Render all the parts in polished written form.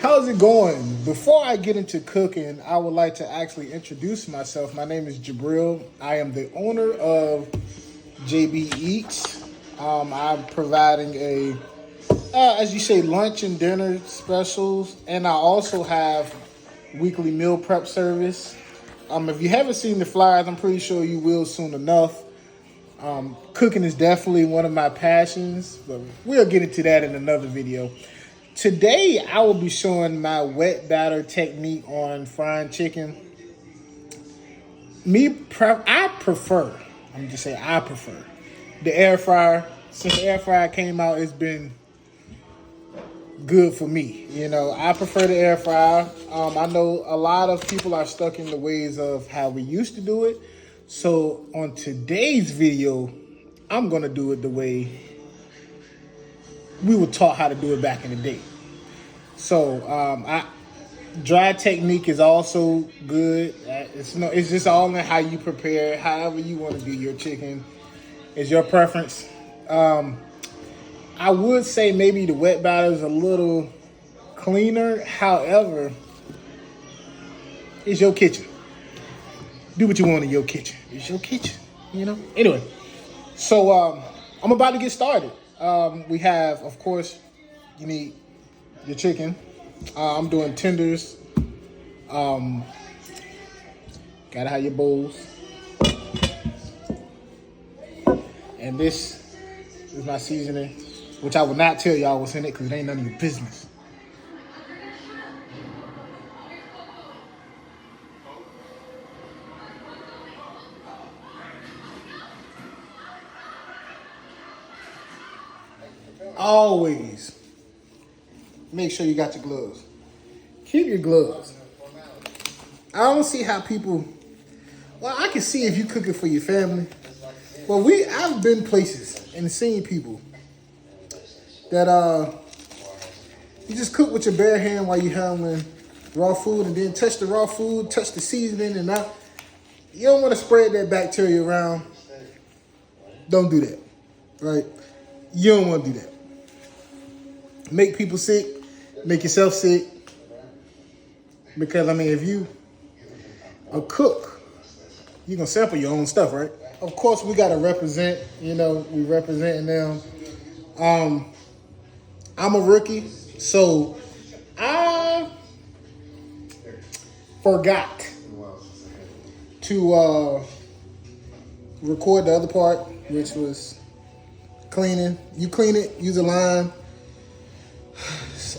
How's it going? Before I get into cooking, I would like to actually introduce myself. My name is Jabril. I am the owner of JB Eats. I'm providing as you say, lunch and dinner specials, and I also have weekly meal prep service. If you haven't seen the flyers, I'm pretty sure you will soon enough. Cooking is definitely one of my passions, but we'll get into that in another video. Today, I will be showing my wet batter technique on frying chicken. I prefer the air fryer. Since the air fryer came out, it's been good for me. I prefer the air fryer. I know a lot of people are stuck in the ways of how we used to do it. So on today's video, I'm going to do it the way we were taught how to do it back in the day. So dry technique is also good. It's just all in how you prepare, however you want to do your chicken. It's your preference. I would say maybe the wet batter is a little cleaner. However, it's your kitchen. Do what you want in your kitchen. It's your kitchen, Anyway, so I'm about to get started. We have, of course, you need your chicken. I'm doing tenders. Gotta have your bowls. And this is my seasoning, which I will not tell y'all what's in it because it ain't none of your business. Always make sure you got your gloves. Keep your gloves. I don't see how people, I can see if you cooking for your family. But I've been places and seen people that you just cook with your bare hand while you're handling raw food and then touch the raw food, touch the seasoning, and you don't want to spread that bacteria around. Don't do that, right? You don't want to do that. Make people sick, make yourself sick. Because, if you a cook, you're going to sample your own stuff, right? Of course, we got to represent, we representing them. I'm a rookie, so I forgot to record the other part, which was cleaning. You clean it, use a lime,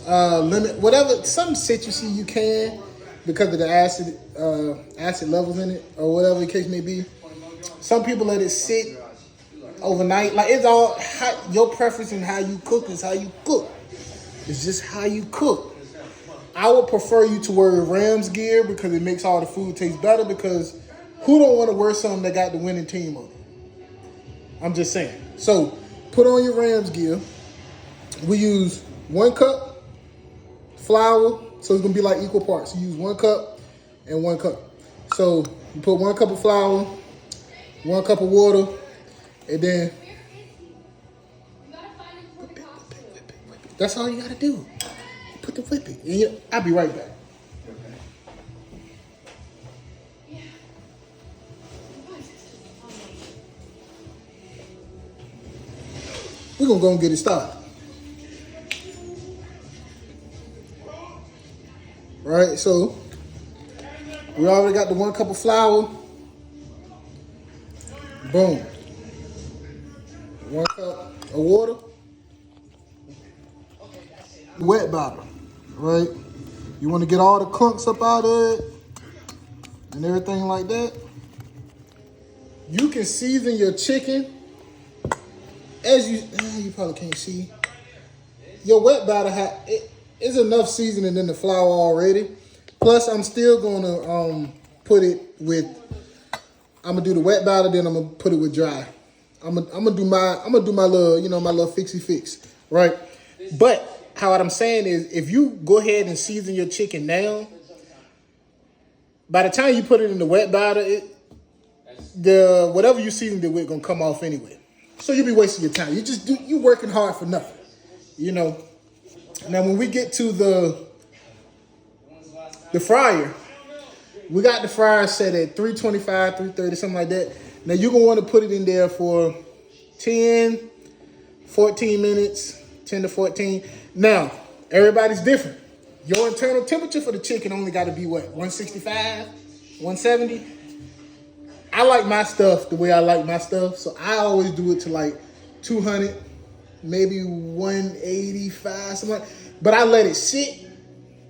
lemon, whatever, some citrusy you can because of the acid levels in it or whatever the case may be. Some people let it sit overnight. It's all your preference and how you cook is how you cook. It's just how you cook. I would prefer you to wear Rams gear because it makes all the food taste better, because who don't want to wear something that got the winning team on it? I'm just saying. So put on your Rams gear. We use 1 cup flour, so it's going to be like equal parts. You use 1 cup and 1 cup. So you put 1 cup of flour, 1 cup of water, and then whip it. That's all you gotta do. Put the whip it. And I'll be right back. We're gonna go and get it started. Right, so we already got the 1 cup of flour. Boom. 1 cup of water. Wet batter, right? You want to get all the clumps up out of it and everything like that. You can season your chicken as you probably can't see. Your wet batter is enough seasoning in the flour already. Plus, I'm still gonna put it with. I'm gonna do the wet batter, then I'm gonna put it with dry. I'm gonna do my little, my little fixie fix, right? But what I'm saying is, if you go ahead and season your chicken now, by the time you put it in the wet batter, whatever you seasoned it with gonna come off anyway. So you'll be wasting your time. You working hard for nothing, Now when we get to the The fryer. We got the fryer set at 325, 330, something like that. Now you're gonna want to put it in there for 10, 14 minutes, 10 to 14. Now, everybody's different. Your internal temperature for the chicken only got to be what? 165, 170? I like my stuff the way I like my stuff, so I always do it to like 200, maybe 185, something like that. But I let it sit.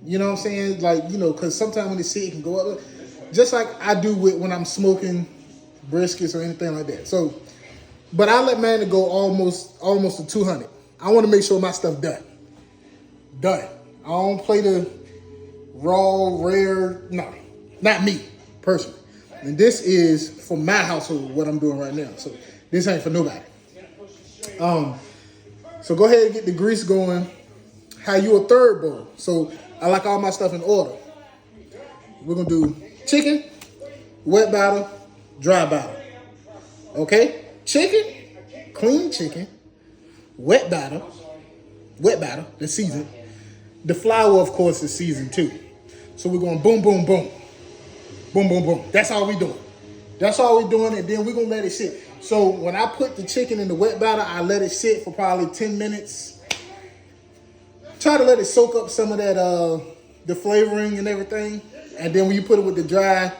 You know what I'm saying? Like, you know, because sometimes when it sit, it can go up. Just like I do with when I'm smoking briskets or anything like that. So, but I let mine go almost to 200. I want to make sure my stuff done. Done. I don't play the raw, rare. No, not me, personally. And this is for my household, what I'm doing right now. So this ain't for nobody. So go ahead and get the grease going. How you a third bowl. So I like all my stuff in order. We're going to do chicken, wet batter, dry batter. Okay? Chicken, clean chicken, wet batter, that's seasoned. The flour, of course, is seasoned too. So we're going boom, boom, boom. Boom, boom, boom. That's all we doing. That's all we doing, and then we're going to let it sit. So when I put the chicken in the wet batter, I let it sit for probably 10 minutes. Try to let it soak up some of that, the flavoring and everything. And then when you put it with the dry,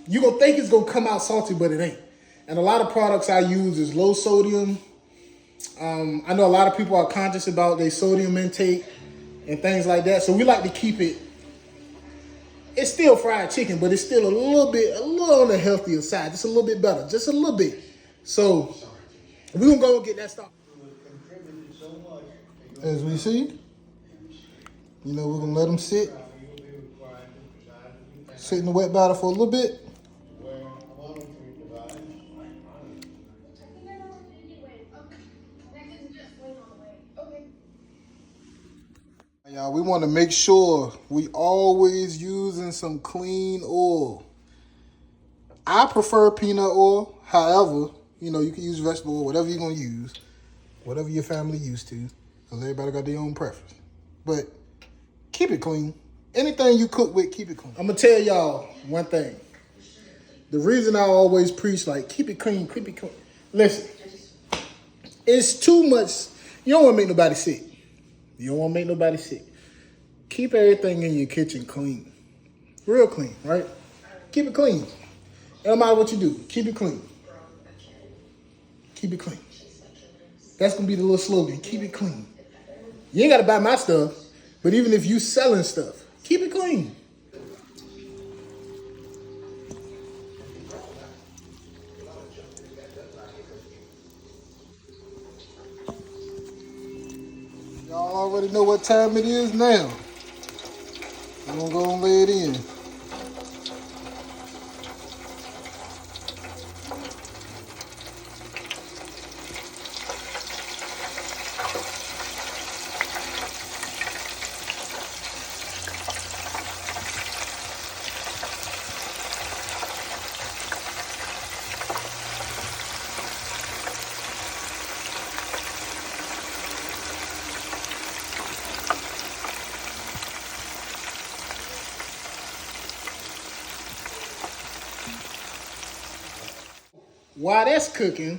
you're going to think it's going to come out salty, but it ain't. And a lot of products I use is low sodium. I know a lot of people are conscious about their sodium intake and things like that. So we like to keep it. It's still fried chicken, but it's still a little on the healthier side. Just a little bit better, just a little bit. So we're going to go and get that started. As we see, you know, we're going to let them sit in the wet batter for a little bit. Y'all, we want to make sure we always using some clean oil. I prefer peanut oil. However, you know, you can use vegetable oil, whatever you're going to use, whatever your family used to, because everybody got their own preference. But keep it clean. Anything you cook with, keep it clean. I'm going to tell y'all one thing. The reason I always preach, like, keep it clean, keep it clean. Listen, it's too much. You don't want to make nobody sick. You don't want to make nobody sick. Keep everything in your kitchen clean. Real clean, right? Keep it clean. It don't matter what you do. Keep it clean. Keep it clean. That's going to be the little slogan. Keep it clean. You ain't got to buy my stuff, but even if you selling stuff, keep it clean. Y'all already know what time it is now. I'm going to go and lay it in. While that's cooking,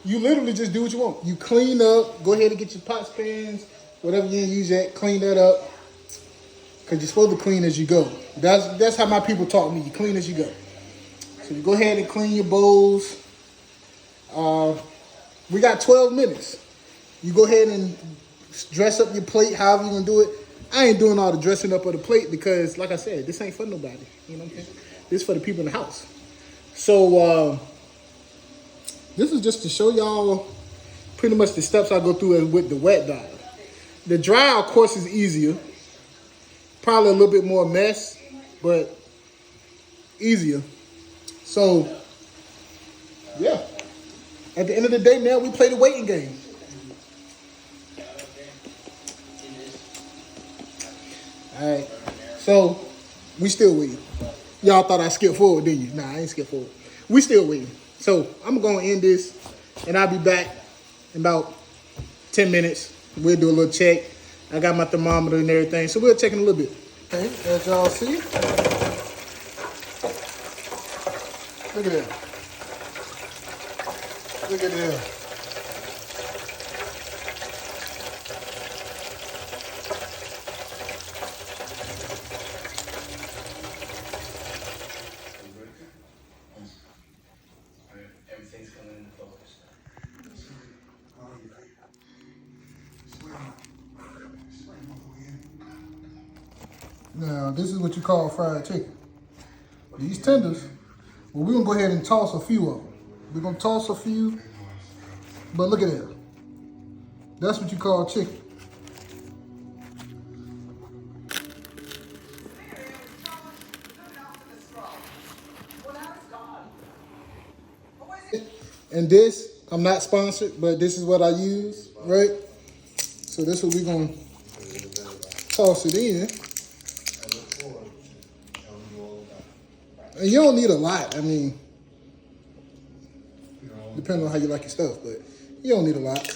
you literally just do what you want. You clean up, go ahead and get your pots, pans, whatever you use that, clean that up. Because you're supposed to clean as you go. That's how my people taught me, you clean as you go. So you go ahead and clean your bowls. We got 12 minutes. You go ahead and dress up your plate, however you're going to do it. I ain't doing all the dressing up of the plate because, like I said, this ain't for nobody. You know what I'm saying? This is for the people in the house. So, this is just to show y'all pretty much the steps I go through with the wet batter. The dry, of course, is easier. Probably a little bit more mess, but easier. So, yeah. At the end of the day, now we play the waiting game. All right. So, we still waiting. Y'all thought I skipped forward, didn't you? Nah, I ain't skipped forward. We still waiting. So I'm going to end this, and I'll be back in about 10 minutes. We'll do a little check. I got my thermometer and everything, so we'll check in a little bit. Okay, as y'all see, look at that. Look at that. Everything's coming into focus. Now, this is what you call fried chicken. These tenders, well, we're gonna go ahead and toss a few of them. We're gonna toss a few, but look at that. That's what you call chicken. And this, I'm not sponsored, but this is what I use, right? So this is what we're gonna toss it in. And you don't need a lot. I mean, depending on how you like your stuff, but you don't need a lot.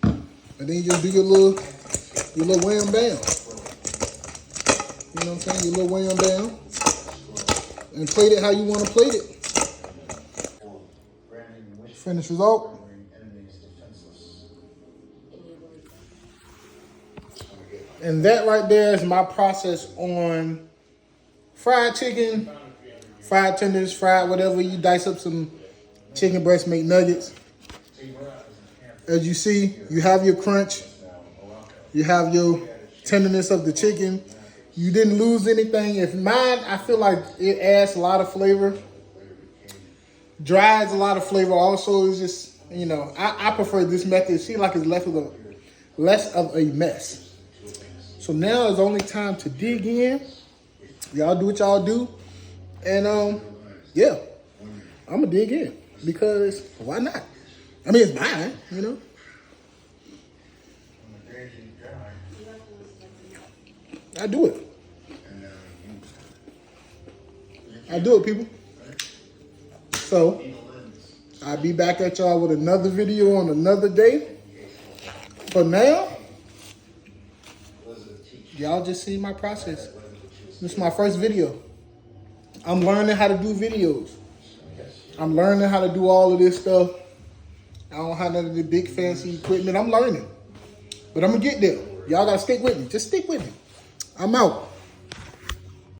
And then you just do your little wham bam. You know what I'm saying? Your little wham bam. And plate it how you want to plate it. Finish result. And that right there is my process on fried chicken, fried tenders, fried whatever. You dice up some chicken breast, make nuggets. As you see, you have your crunch. You have your tenderness of the chicken. You didn't lose anything. If mine, I feel like it adds a lot of flavor. Dry adds a lot of flavor. Also, it's just, you know, I prefer this method. It seems like it's less of a mess. So now is only time to dig in. Y'all do what y'all do. And yeah, I'm gonna dig in because why not? I mean, it's mine, you know. I do it. I do it, people. So I'll be back at y'all with another video on another day. For now, y'all just see my process. This is my first video. I'm learning how to do videos. I'm learning how to do all of this stuff. I don't have none of the big fancy equipment. I'm learning. But I'm going to get there. Y'all got to stick with me. Just stick with me. I'm out.